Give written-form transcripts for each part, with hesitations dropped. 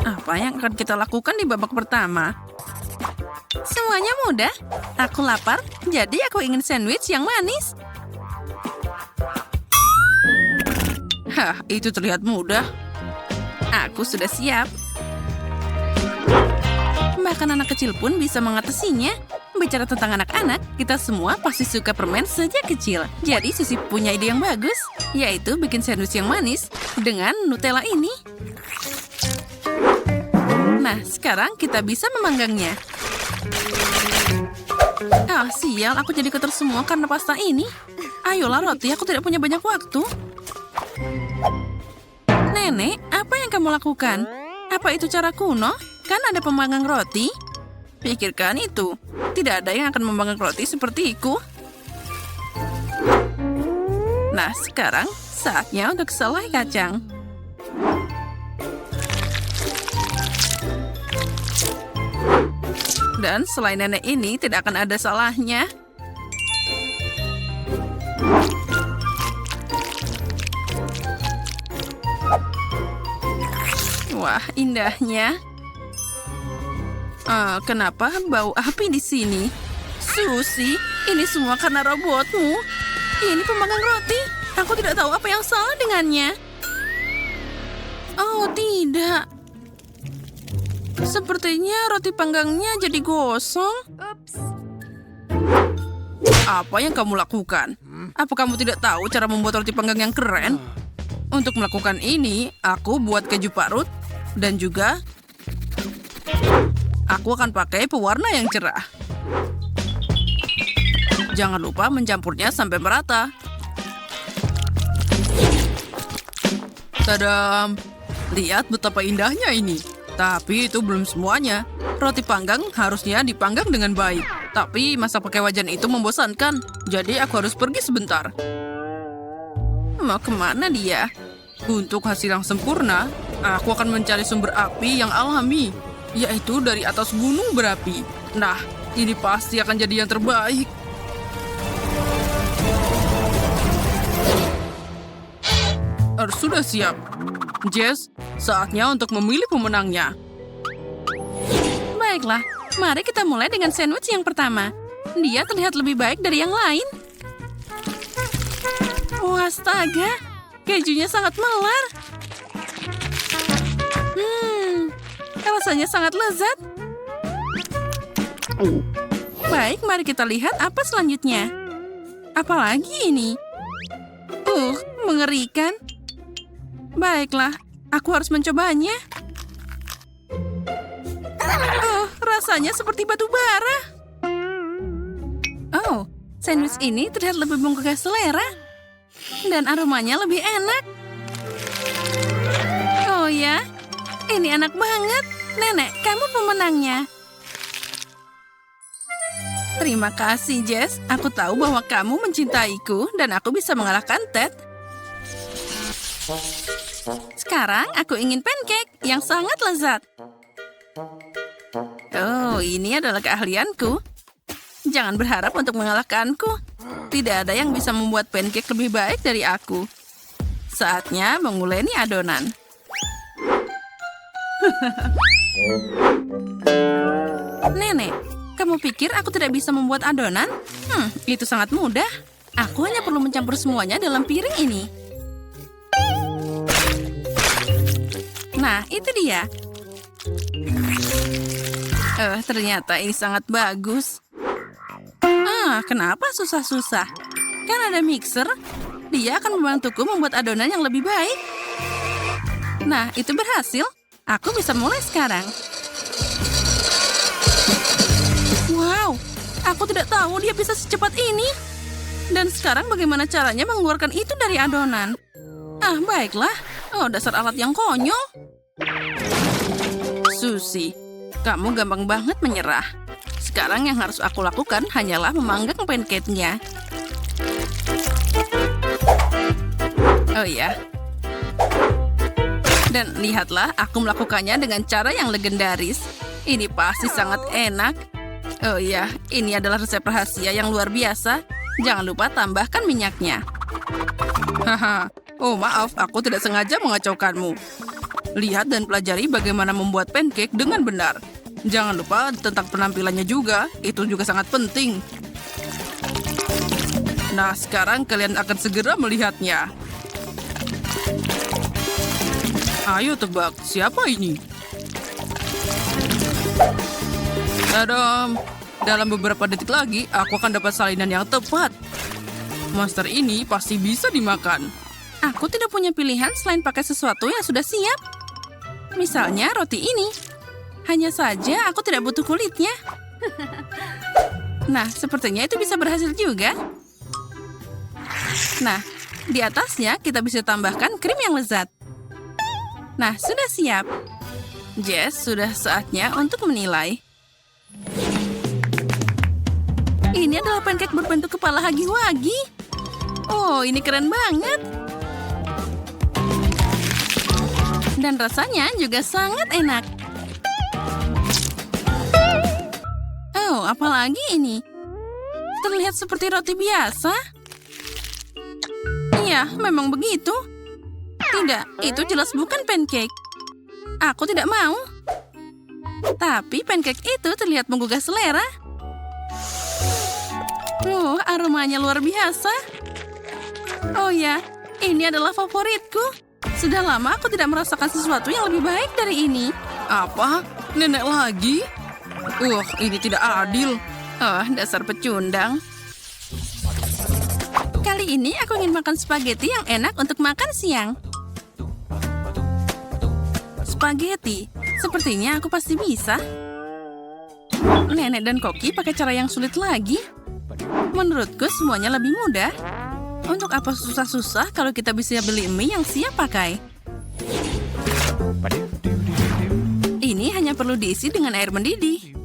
Apa yang akan kita lakukan di babak pertama? Semuanya mudah. Aku lapar, jadi aku ingin sandwich yang manis. Hah, itu terlihat mudah. Aku sudah siap. Bahkan anak kecil pun bisa mengatasinya. Bicara tentang anak-anak, kita semua pasti suka permen sejak kecil. Jadi Susi punya ide yang bagus, yaitu bikin sandwich yang manis dengan Nutella ini. Nah, sekarang kita bisa memanggangnya. Ah, sial, aku jadi kotor semua karena pasta ini. Ayolah roti, aku tidak punya banyak waktu. Nenek, apa yang kamu lakukan? Apa itu cara kuno? Kan ada pemanggang roti. Pikirkan itu. Tidak ada yang akan memanggang roti sepertiku. Nah, sekarang saatnya untuk selai kacang. Dan selain nenek ini tidak akan ada salahnya. Wah, indahnya. Kenapa bau api di sini? Susi, ini semua karena robotmu. Ini pemanggang roti. Aku tidak tahu apa yang salah dengannya. Oh, tidak. Sepertinya roti panggangnya jadi gosong. Apa yang kamu lakukan? Apa kamu tidak tahu cara membuat roti panggang yang keren? Untuk melakukan ini, aku buat keju parut dan juga aku akan pakai pewarna yang cerah. Jangan lupa mencampurnya sampai merata. Tadam! Lihat betapa indahnya ini. Tapi itu belum semuanya. Roti panggang harusnya dipanggang dengan baik. Tapi masak pakai wajan itu membosankan. Jadi aku harus pergi sebentar. Mau kemana dia? Untuk hasil yang sempurna, aku akan mencari sumber api yang alami, yaitu dari atas gunung berapi. Nah, ini pasti akan jadi yang terbaik. Sudah siap. Jess, saatnya untuk memilih pemenangnya. Baiklah, mari kita mulai dengan sandwich yang pertama. Dia terlihat lebih baik dari yang lain. Wah, astaga. Kejunya sangat melar. Rasanya sangat lezat. Baik, mari kita lihat apa selanjutnya. Apalagi ini? Mengerikan. Baiklah, aku harus mencobanya. Rasanya seperti batu bara. Oh, sandwich ini terlihat lebih menggugah selera. Dan aromanya lebih enak. Oh ya, ini enak banget. Nenek, kamu pemenangnya. Terima kasih, Jess. Aku tahu bahwa kamu mencintaiku dan aku bisa mengalahkan Ted. Sekarang aku ingin pancake yang sangat lezat. Oh, ini adalah keahlianku. Jangan berharap untuk mengalahkanku. Tidak ada yang bisa membuat pancake lebih baik dari aku. Saatnya menguleni adonan. Nenek, kamu pikir aku tidak bisa membuat adonan? Itu sangat mudah. Aku hanya perlu mencampur semuanya dalam piring ini. Nah, itu dia. Ternyata ini sangat bagus. Kenapa susah-susah? Kan ada mixer. Dia akan membantuku membuat adonan yang lebih baik. Nah, itu berhasil. Aku bisa mulai sekarang. Wow, aku tidak tahu dia bisa secepat ini. Dan sekarang bagaimana caranya mengeluarkan itu dari adonan? Baiklah. Oh, dasar alat yang konyol. Susi, kamu gampang banget menyerah. Sekarang yang harus aku lakukan hanyalah memanggang pancake-nya. Oh ya. Dan lihatlah, aku melakukannya dengan cara yang legendaris. Ini pasti sangat enak. Oh ya, ini adalah resep rahasia yang luar biasa. Jangan lupa tambahkan minyaknya. Haha. Oh maaf, aku tidak sengaja mengacaukanmu. Lihat dan pelajari bagaimana membuat pancake dengan benar. Jangan lupa tentang penampilannya juga, itu juga sangat penting. Nah, sekarang kalian akan segera melihatnya. Ayo tebak, siapa ini? Tadam! Dalam beberapa detik lagi, aku akan dapat salinan yang tepat. Monster ini pasti bisa dimakan. Aku tidak punya pilihan selain pakai sesuatu yang sudah siap. Misalnya roti ini. Hanya saja aku tidak butuh kulitnya. Nah, sepertinya itu bisa berhasil juga. Nah, di atasnya kita bisa tambahkan krim yang lezat. Nah, sudah siap. Jess, sudah saatnya untuk menilai. Ini adalah pancake berbentuk kepala hagi-wagi. Oh, ini keren banget. Dan rasanya juga sangat enak. Oh, apalagi ini? Terlihat seperti roti biasa. Iya, memang begitu. Tidak, itu jelas bukan pancake. Aku tidak mau. Tapi pancake itu terlihat menggugah selera. Aromanya luar biasa. Oh ya, ini adalah favoritku. Sudah lama aku tidak merasakan sesuatu yang lebih baik dari ini. Apa? Nenek lagi? Ini tidak adil. Dasar pecundang. Kali ini aku ingin makan spaghetti yang enak untuk makan siang. Spaghetti? Sepertinya aku pasti bisa. Nenek dan Koki pakai cara yang sulit lagi. Menurutku semuanya lebih mudah. Untuk apa susah-susah kalau kita bisa beli mie yang siap pakai? Ini hanya perlu diisi dengan air mendidih.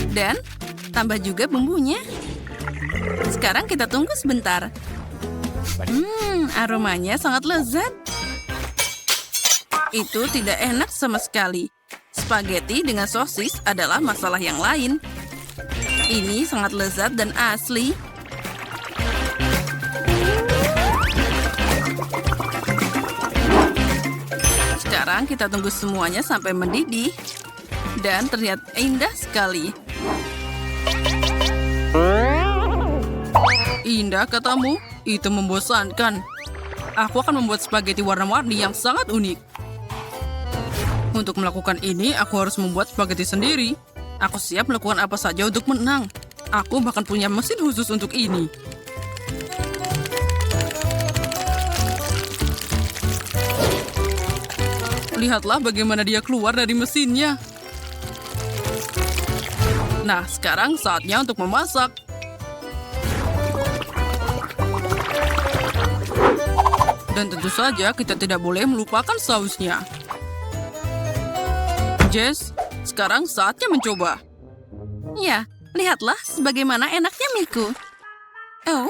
Dan tambah juga bumbunya. Sekarang kita tunggu sebentar. Aromanya sangat lezat. Itu tidak enak sama sekali. Spaghetti dengan sosis adalah masalah yang lain. Ini sangat lezat dan asli. Sekarang kita tunggu semuanya sampai mendidih. Dan terlihat indah sekali. Indah katamu? Itu membosankan. Aku akan membuat spaghetti warna-warni yang sangat unik. Untuk melakukan ini, aku harus membuat spaghetti sendiri. Aku siap melakukan apa saja untuk menang. Aku bahkan punya mesin khusus untuk ini. Lihatlah bagaimana dia keluar dari mesinnya. Nah, sekarang saatnya untuk memasak. Dan tentu saja kita tidak boleh melupakan sausnya. Jess, sekarang saatnya mencoba. Ya, lihatlah sebagaimana enaknya mie-ku. Oh,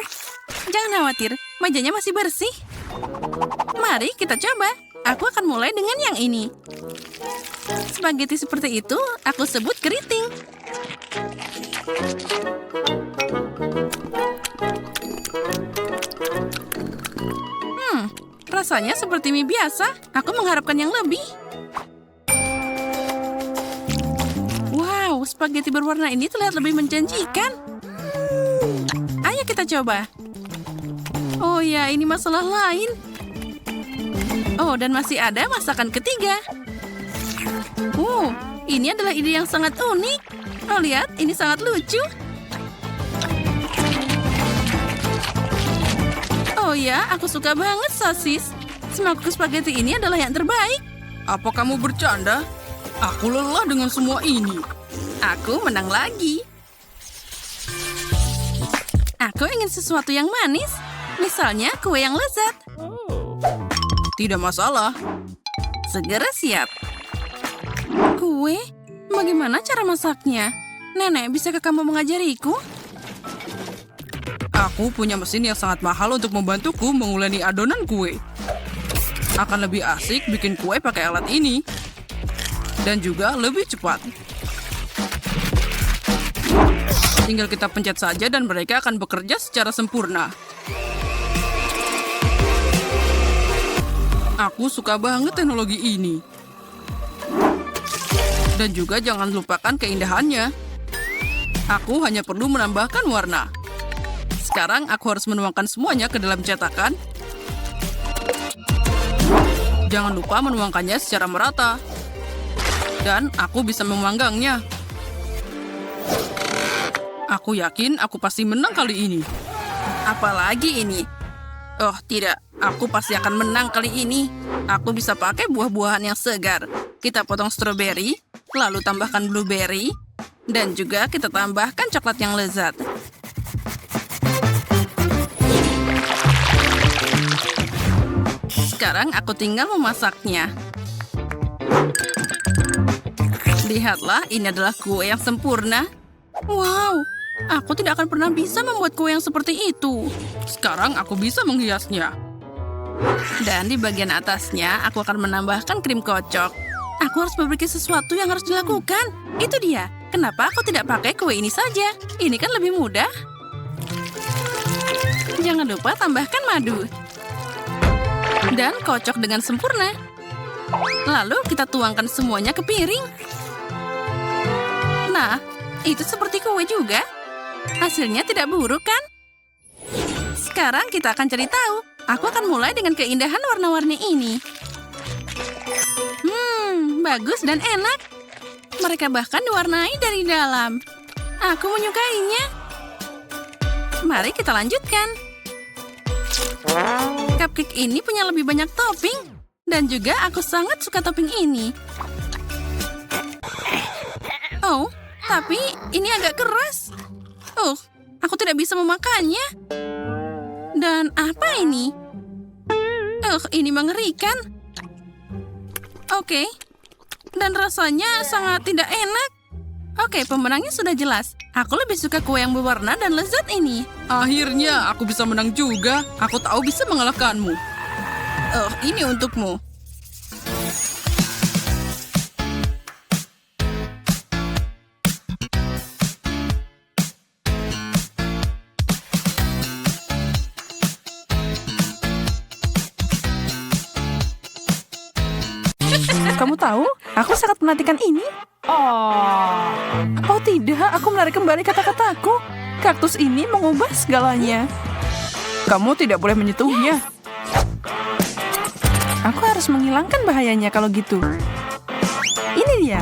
jangan khawatir, mejanya masih bersih. Mari kita coba. Aku akan mulai dengan yang ini. Spaghetti seperti itu aku sebut keriting. Rasanya seperti mie biasa. Aku mengharapkan yang lebih. Wow, spaghetti berwarna ini terlihat lebih menjanjikan. Ayo kita coba. Oh ya, ini masalah lain. Oh, dan masih ada masakan ketiga. Ini adalah ide yang sangat unik. Oh, lihat, ini sangat lucu. Oh ya, aku suka banget sosis. Semangkuk spaghetti ini adalah yang terbaik. Apa kamu bercanda? Aku lelah dengan semua ini. Aku menang lagi. Aku ingin sesuatu yang manis. Misalnya kue yang lezat. Tidak masalah. Segera siap. Kue? Bagaimana cara masaknya? Nenek, bisakah kamu mengajariku? Aku punya mesin yang sangat mahal untuk membantuku menguleni adonan kue. Akan lebih asik bikin kue pakai alat ini. Dan juga lebih cepat. Tinggal kita pencet saja dan mereka akan bekerja secara sempurna. Aku suka banget teknologi ini. Dan juga jangan lupakan keindahannya. Aku hanya perlu menambahkan warna. Sekarang aku harus menuangkan semuanya ke dalam cetakan. Jangan lupa menuangkannya secara merata. Dan aku bisa memanggangnya. Aku yakin aku pasti menang kali ini. Apalagi ini? Oh, tidak. Aku pasti akan menang kali ini. Aku bisa pakai buah-buahan yang segar. Kita potong stroberi, lalu tambahkan blueberry, dan juga kita tambahkan coklat yang lezat. Sekarang aku tinggal memasaknya. Lihatlah, ini adalah kue yang sempurna. Wow, aku tidak akan pernah bisa membuat kue yang seperti itu. Sekarang aku bisa menghiasnya. Dan di bagian atasnya, aku akan menambahkan krim kocok. Aku harus memiliki sesuatu yang harus dilakukan. Itu dia. Kenapa aku tidak pakai kue ini saja? Ini kan lebih mudah. Jangan lupa tambahkan madu. Dan kocok dengan sempurna. Lalu kita tuangkan semuanya ke piring. Nah, itu seperti kue juga. Hasilnya tidak buruk, kan? Sekarang kita akan cari tahu. Aku akan mulai dengan keindahan warna-warni ini. Bagus dan enak. Mereka bahkan diwarnai dari dalam. Aku menyukainya. Mari kita lanjutkan. Cupcake ini punya lebih banyak topping. Dan juga aku sangat suka topping ini. Oh, tapi ini agak keras. Oh, aku tidak bisa memakannya. Dan apa ini? Oh, ini mengerikan. Oke. Dan rasanya sangat tidak enak. Oke, pemenangnya sudah jelas. Aku lebih suka kue yang berwarna dan lezat ini. Akhirnya aku bisa menang juga. Aku tahu bisa mengalahkanmu. Oh, ini untukmu. Kamu tahu, aku sangat menantikan ini. Oh tidak, aku menarik kembali kata-kataku. Kaktus ini mengubah segalanya. Kamu tidak boleh menyentuhnya. Aku harus menghilangkan bahayanya kalau gitu. Ini dia.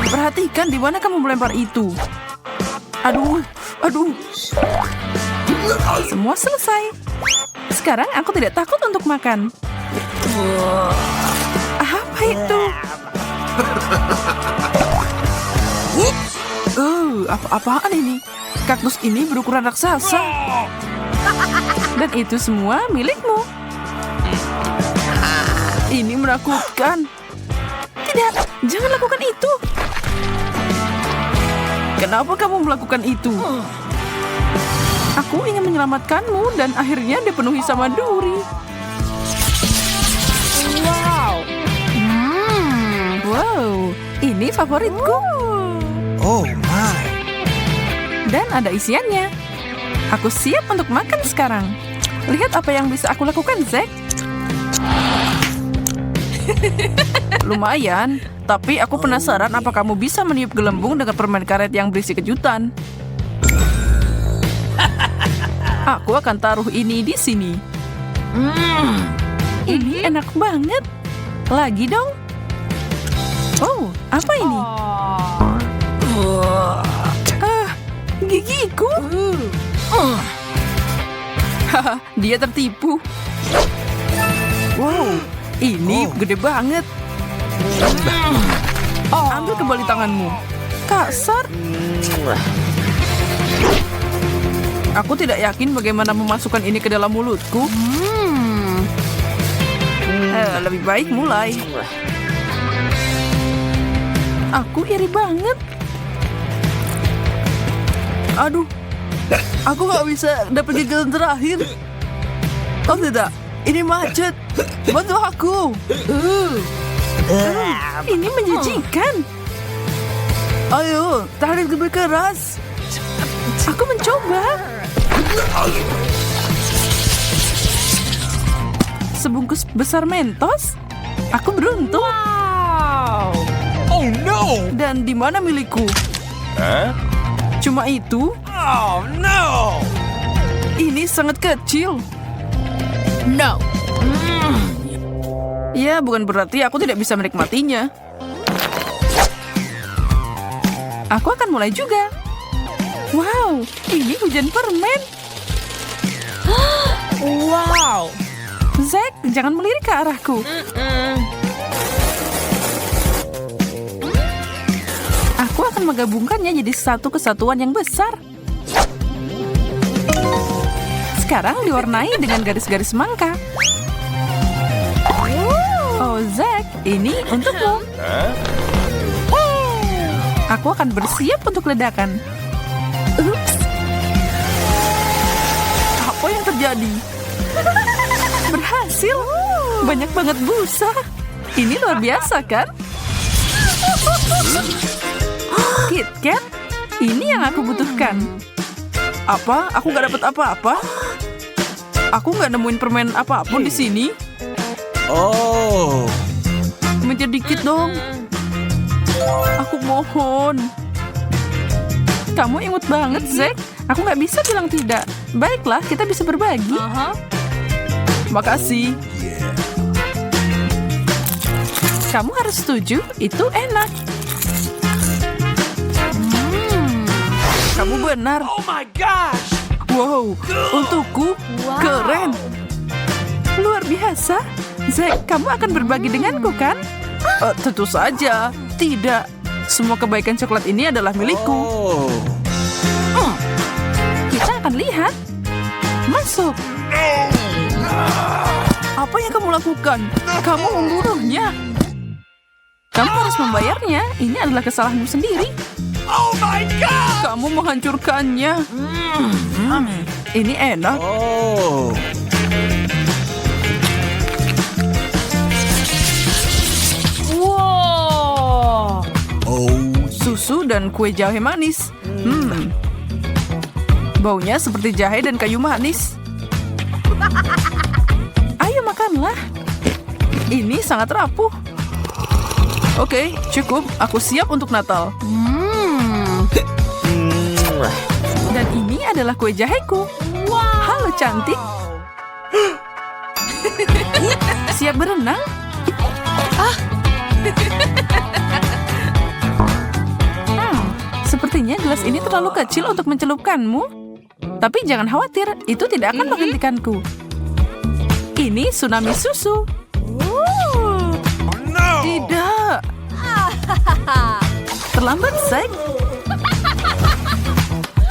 Perhatikan di mana kamu melempar itu. Aduh. Semua selesai. Sekarang aku tidak takut untuk makan. Apa itu? Apa-apaan ini? Kaktus ini berukuran raksasa. Dan itu semua milikmu. Ini menakutkan. Tidak, jangan lakukan itu. Kenapa kamu melakukan itu? Aku ingin menyelamatkanmu dan akhirnya dipenuhi sama duri. Wow, ini favoritku. Oh my. Dan ada isiannya. Aku siap untuk makan sekarang. Lihat apa yang bisa aku lakukan, Zack. Lumayan, tapi aku penasaran apa kamu bisa meniup gelembung dengan permen karet yang berisi kejutan. Aku akan taruh ini di sini. Ini enak banget. Lagi dong. Oh, apa ini? Gigiku. Haha, dia tertipu. Wow, ini gede banget. Ambil kembali tanganmu. Kasar. Aku tidak yakin bagaimana memasukkan ini ke dalam mulutku. Lebih baik mulai. Aku iri banget. Aduh, aku gak bisa dapat gigitan terakhir. Oh tidak, ini macet. Bantu aku. Ini menjijikan. Ayo, tarik lebih keras. Aku mencoba. sebungkus besar Mentos? Aku beruntung. Oh no! Dan di mana milikku? Cuma itu? Oh no! Ini sangat kecil. No. Ya, bukan berarti aku tidak bisa menikmatinya. Aku akan mulai juga. Wow, ini hujan permen. Wow. Zack, jangan melirik ke arahku. Aku akan menggabungkannya jadi satu kesatuan yang besar. Sekarang diwarnai dengan garis-garis semangka. Oh, Zack, ini untukmu. Aku akan bersiap untuk ledakan. Ups. Apa yang terjadi? Berhasil. Banyak banget busa. Ini luar biasa, kan? KitKat, ini yang aku butuhkan. Apa? Aku nggak dapat apa-apa? Aku nggak nemuin permen apapun di sini. Oh, Minta dikit dong. Aku mohon. Kamu imut banget, Zack. Aku nggak bisa bilang tidak. Baiklah, kita bisa berbagi. Makasih. Kamu harus setuju, itu enak. Kamu benar. oh my gosh! Wow, untukku, keren. Luar biasa. Zack, kamu akan berbagi denganku, kan? Tentu saja. Tidak. Semua kebaikan coklat ini adalah milikku. Oh, Kita akan lihat. Masuk. Apa yang kamu lakukan? Kamu membunuhnya. Kamu harus membayarnya. Ini adalah kesalahanmu sendiri. oh my god! Kamu menghancurkannya. Ini enak. Oh, Wow. oh, Susu dan kue jahe manis. Baunya seperti jahe dan kayu manis. Ayo makanlah. Ini sangat rapuh. Oke, cukup. Aku siap untuk Natal. Dan ini adalah kue jaheku. Halo cantik. Siap berenang? Sepertinya gelas ini terlalu kecil untuk mencelupkanmu. Tapi jangan khawatir, itu tidak akan menghentikanku. Ini tsunami susu. oh no! Tidak. Terlambat, Zack.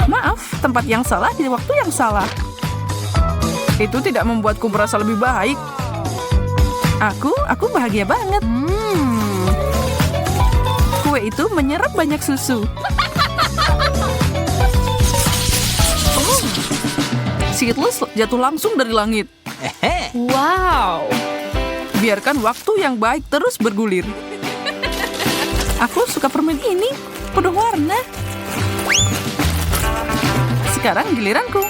Maaf, tempat yang salah di waktu yang salah. Itu tidak membuatku merasa lebih baik. Aku bahagia banget. Kue itu menyerap banyak susu. Seedless jatuh langsung dari langit. Wow. Biarkan waktu yang baik terus bergulir. Aku suka permen ini, penuh warna. Sekarang giliranku.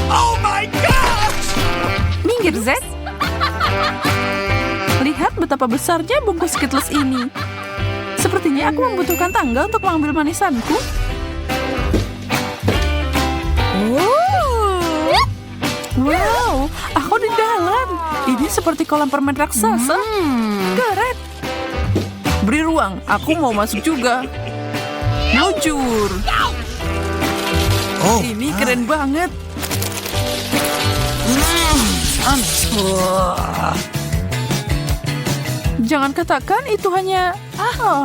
Oh my gosh! Minggir, Zack. Lihat betapa besarnya bungkus Skittles ini. Sepertinya aku membutuhkan tangga untuk mengambil manisanku. Wow, aku di dalam. Ini seperti kolam permen raksasa. Keren. Beri ruang, aku mau masuk juga. Luncur. Oh, Ini keren banget. Jangan katakan itu hanya...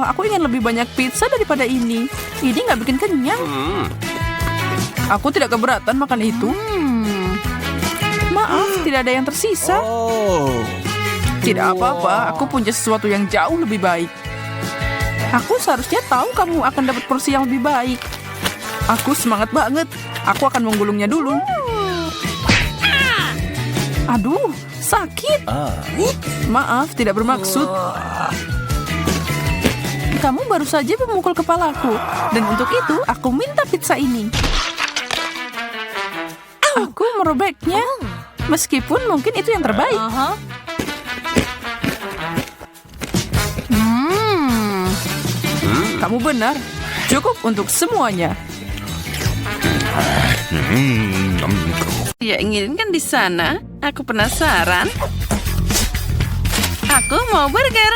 aku ingin lebih banyak pizza daripada ini. Ini nggak bikin kenyang. Aku tidak keberatan makan itu. Maaf, tidak ada yang tersisa. oh, Tidak apa-apa, aku punya sesuatu yang jauh lebih baik. Aku seharusnya tahu kamu akan dapat porsi yang lebih baik. Aku semangat banget. Aku akan menggulungnya dulu. Aduh, sakit. Maaf, tidak bermaksud. Kamu baru saja memukul kepalaku. Dan untuk itu, aku minta pizza ini. Aku merobeknya. Meskipun mungkin itu yang terbaik. Kamu benar. Cukup untuk semuanya. Dia inginkan di sana. Aku penasaran. Aku mau burger.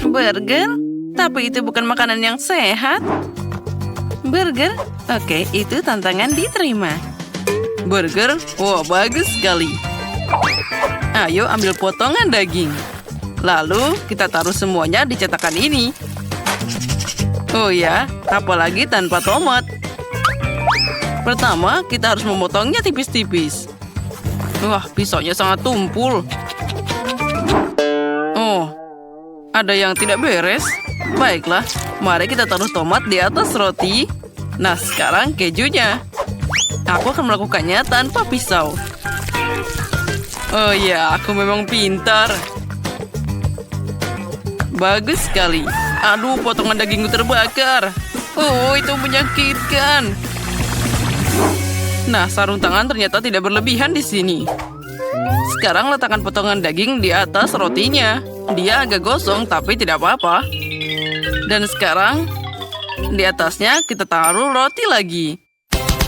Burger? Tapi itu bukan makanan yang sehat. Burger? Oke, itu tantangan diterima. Burger? Wah, bagus sekali. Ayo ambil potongan daging. Lalu kita taruh semuanya di cetakan ini. Oh ya, apalagi tanpa tomat. Pertama, kita harus memotongnya tipis-tipis. Wah, pisaunya sangat tumpul. Oh, ada yang tidak beres. Baiklah, mari kita taruh tomat di atas roti. Nah, sekarang kejunya. Aku akan melakukannya tanpa pisau. Oh ya, aku memang pintar. Bagus sekali. Aduh, potongan dagingku terbakar. Oh, itu menyakitkan. Nah, sarung tangan ternyata tidak berlebihan di sini. Sekarang letakkan potongan daging di atas rotinya. Dia agak gosong, tapi tidak apa-apa. Dan sekarang, di atasnya kita taruh roti lagi.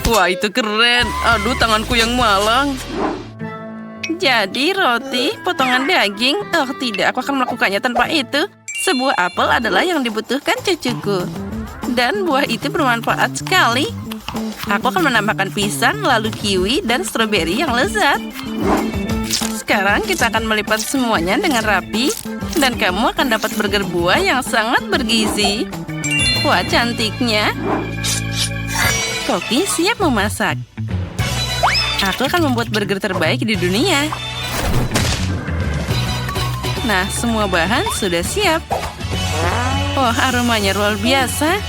Wah, itu keren. Aduh, tanganku yang malang. Jadi roti, potongan daging. Oh tidak, aku akan melakukannya tanpa itu. Sebuah apel adalah yang dibutuhkan cucuku. Dan buah itu bermanfaat sekali. Aku akan menambahkan pisang, lalu kiwi, dan stroberi yang lezat. Sekarang kita akan melipat semuanya dengan rapi. Dan kamu akan dapat burger buah yang sangat bergizi. Wah, cantiknya. Koki siap memasak. Aku akan membuat burger terbaik di dunia. Nah, semua bahan sudah siap. Oh, aromanya luar biasa.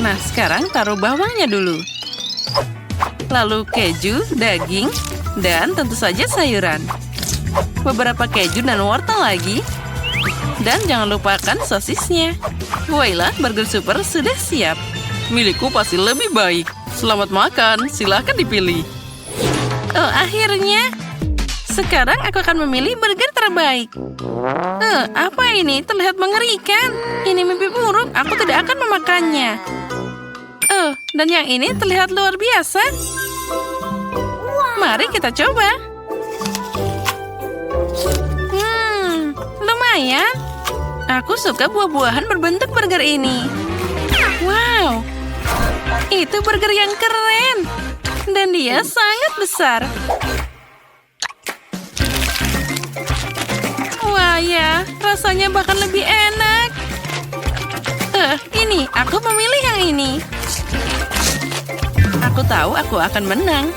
Nah, sekarang taruh bawangnya dulu. Lalu keju, daging, dan tentu saja sayuran. Beberapa keju dan wortel lagi. Dan jangan lupakan sosisnya. Voila, burger super sudah siap. Milikku pasti lebih baik. Selamat makan, silahkan dipilih. Oh, akhirnya. Sekarang aku akan memilih burger terbaik. Apa ini? Terlihat mengerikan. Ini mimpi buruk. Aku tidak akan memakannya. Dan yang ini terlihat luar biasa. Mari kita coba. Lumayan. Aku suka buah-buahan berbentuk burger ini. Wow. Itu burger yang keren. Dan dia sangat besar. Wah ya, rasanya bahkan lebih enak. Ini, aku memilih yang ini. Aku tahu aku akan menang.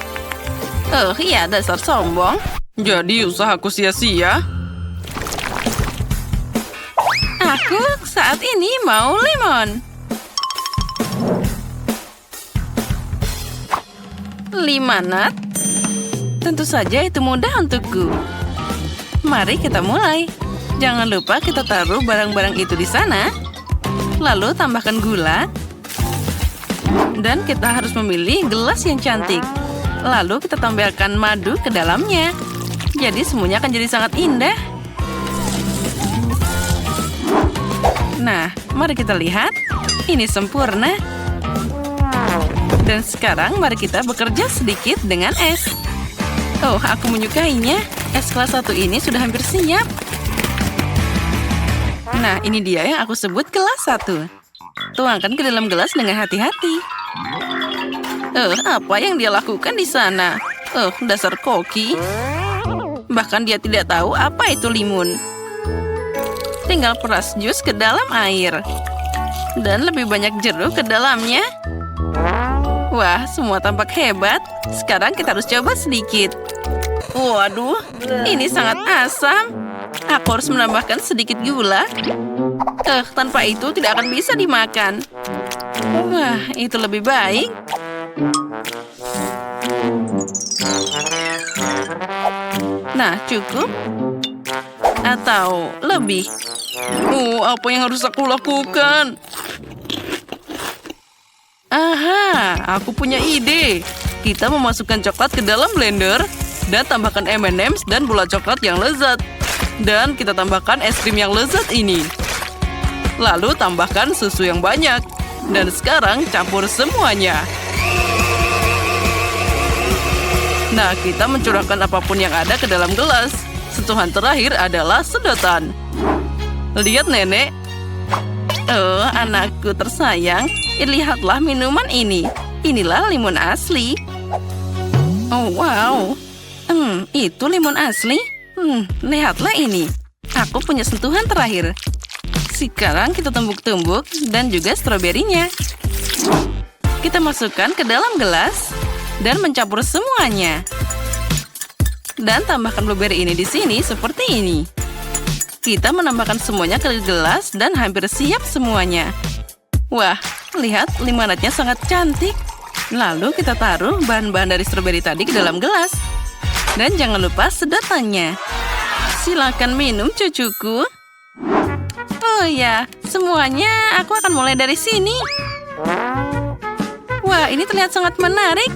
Iya, dasar sombong. Jadi usahaku sia-sia. Aku saat ini mau lemon. Limonade? Tentu saja itu mudah untukku. Mari kita mulai. Jangan lupa kita taruh barang-barang itu di sana. Lalu tambahkan gula. Dan kita harus memilih gelas yang cantik. Lalu kita tambahkan madu ke dalamnya. Jadi semuanya akan jadi sangat indah. Nah, mari kita lihat. Ini sempurna. Dan sekarang mari kita bekerja sedikit dengan es. Oh, aku menyukainya. Es kelas 1 ini sudah hampir siap. Nah, ini dia yang aku sebut kelas 1. Tuangkan ke dalam gelas dengan hati-hati. Apa yang dia lakukan di sana? Dasar koki. Bahkan dia tidak tahu apa itu limun. Tinggal peras jus ke dalam air. Dan lebih banyak jeruk ke dalamnya. Wah, semua tampak hebat. Sekarang kita harus coba sedikit. Waduh, ini sangat asam. Aku harus menambahkan sedikit gula. Tanpa itu tidak akan bisa dimakan. Wah, itu lebih baik. Nah, cukup? Atau lebih? Apa yang harus aku lakukan? Aha, aku punya ide. Kita memasukkan coklat ke dalam blender dan tambahkan M&M's dan bola coklat yang lezat. Dan kita tambahkan es krim yang lezat ini. Lalu tambahkan susu yang banyak. Dan sekarang campur semuanya. Nah, kita mencurahkan apapun yang ada ke dalam gelas. Sentuhan terakhir adalah sedotan. Lihat, Nenek. Oh, anakku tersayang. Lihatlah minuman ini. Inilah limun asli. Oh, wow. Itu limun asli? Lihatlah ini. Aku punya sentuhan terakhir. Sekarang kita tumbuk-tumbuk dan juga stroberinya. Kita masukkan ke dalam gelas dan mencampur semuanya. Dan tambahkan blueberry ini di sini seperti ini. Kita menambahkan semuanya ke gelas dan hampir siap semuanya. Wah, lihat limonadnya sangat cantik. Lalu kita taruh bahan-bahan dari stroberi tadi ke dalam gelas. Dan jangan lupa sedotannya. Silakan minum, cucuku. Oh ya, semuanya aku akan mulai dari sini. Wah, ini terlihat sangat menarik.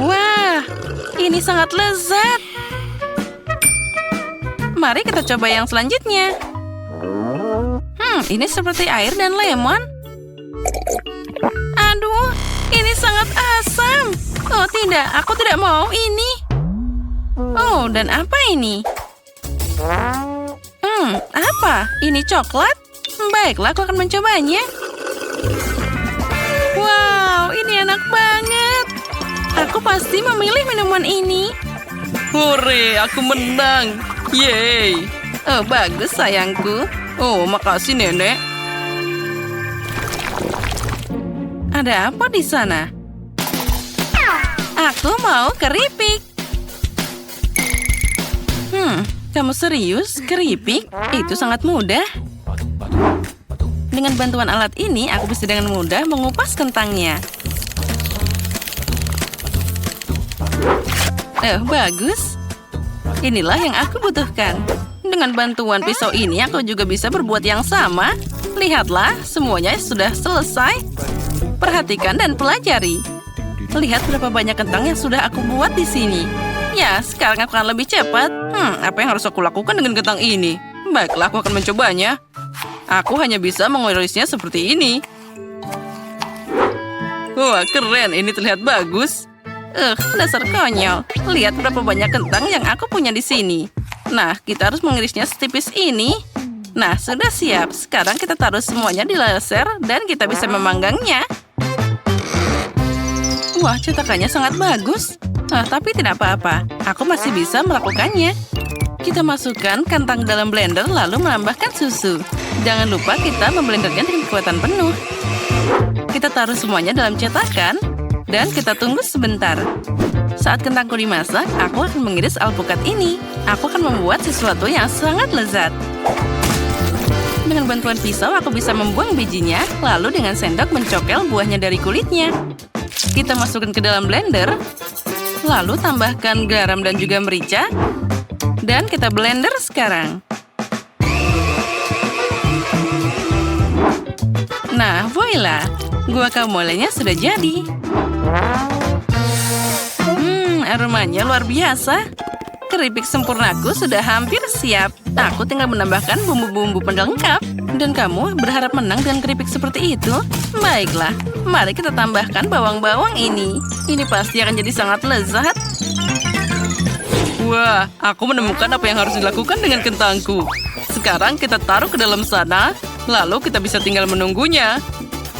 Wah, ini sangat lezat. Mari kita coba yang selanjutnya. Ini seperti air dan lemon. Aduh, ini sangat asam. Oh tidak, aku tidak mau ini. Oh, dan apa ini? Apa? Ini coklat? Baiklah, aku akan mencobanya. Wow, ini enak banget. Aku pasti memilih minuman ini. Hore, aku menang. Yeay. Oh, bagus sayangku. Oh, makasih Nenek. Ada apa di sana? Aku mau keripik. Kamu serius? Keripik? Itu sangat mudah. Dengan bantuan alat ini, aku bisa dengan mudah mengupas kentangnya. Oh, bagus. Inilah yang aku butuhkan. Dengan bantuan pisau ini, aku juga bisa berbuat yang sama. Lihatlah, semuanya sudah selesai. Perhatikan dan pelajari. Lihat berapa banyak kentang yang sudah aku buat di sini. Ya, sekarang aku akan lebih cepat. Apa yang harus aku lakukan dengan kentang ini? Baiklah, aku akan mencobanya. Aku hanya bisa mengirisnya seperti ini. Wah, keren. Ini terlihat bagus. Dasar konyol. Lihat berapa banyak kentang yang aku punya di sini. Nah, kita harus mengirisnya setipis ini. Nah, sudah siap. Sekarang kita taruh semuanya di laser dan kita bisa memanggangnya. Wah, cetakannya sangat bagus. Tapi tidak apa-apa. Aku masih bisa melakukannya. Kita masukkan kentang dalam blender lalu menambahkan susu. Jangan lupa kita memblendernya dengan kekuatan penuh. Kita taruh semuanya dalam cetakan. Dan kita tunggu sebentar. Saat kentangku dimasak, aku akan mengiris alpukat ini. Aku akan membuat sesuatu yang sangat lezat. Dengan bantuan pisau, aku bisa membuang bijinya, lalu dengan sendok mencokel buahnya dari kulitnya. Kita masukkan ke dalam blender, lalu tambahkan garam dan juga merica, dan kita blender sekarang. Nah, voila! Guacamole-nya sudah jadi. Aromanya luar biasa. Keripik sempurnaku sudah hampir siap. Aku tinggal menambahkan bumbu-bumbu pelengkap. Dan kamu berharap menang dengan keripik seperti itu? Baiklah, mari kita tambahkan bawang-bawang ini. Ini pasti akan jadi sangat lezat. Wah, aku menemukan apa yang harus dilakukan dengan kentangku. Sekarang kita taruh ke dalam sana, lalu kita bisa tinggal menunggunya.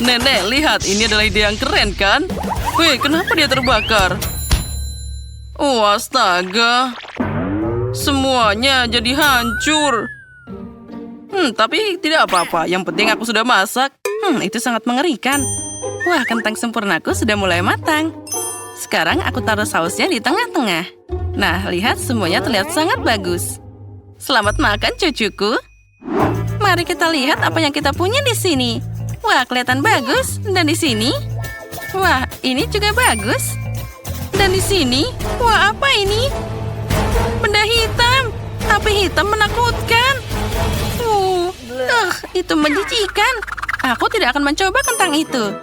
Nenek, lihat, ini adalah ide yang keren, kan? Wih, kenapa dia terbakar? Oh, astaga. Semuanya jadi hancur. Tapi tidak apa-apa. Yang penting aku sudah masak. Itu sangat mengerikan. Wah, kentang sempurnaku sudah mulai matang. Sekarang aku taruh sausnya di tengah-tengah. Nah, lihat semuanya terlihat sangat bagus. Selamat makan, cucuku. Mari kita lihat apa yang kita punya di sini. Wah, kelihatan bagus. Dan di sini? Wah, ini juga bagus. Dan di sini? Wah, apa ini? Benda hitam. Api hitam menakutkan. Itu menjijikan. Aku tidak akan mencoba kentang itu.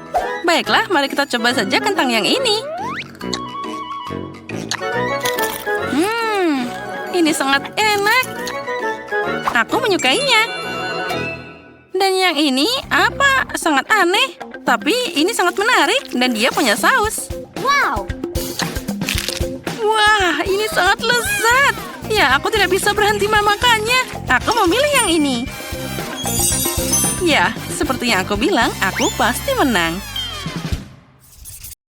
Baiklah, mari kita coba saja kentang yang ini. Ini sangat enak. Aku menyukainya. Dan yang ini apa? Sangat aneh. Tapi ini sangat menarik dan dia punya saus. Wow. Wah, ini sangat lezat. Ya, aku tidak bisa berhenti memakannya. Aku memilih yang ini. Ya, seperti yang aku bilang, aku pasti menang.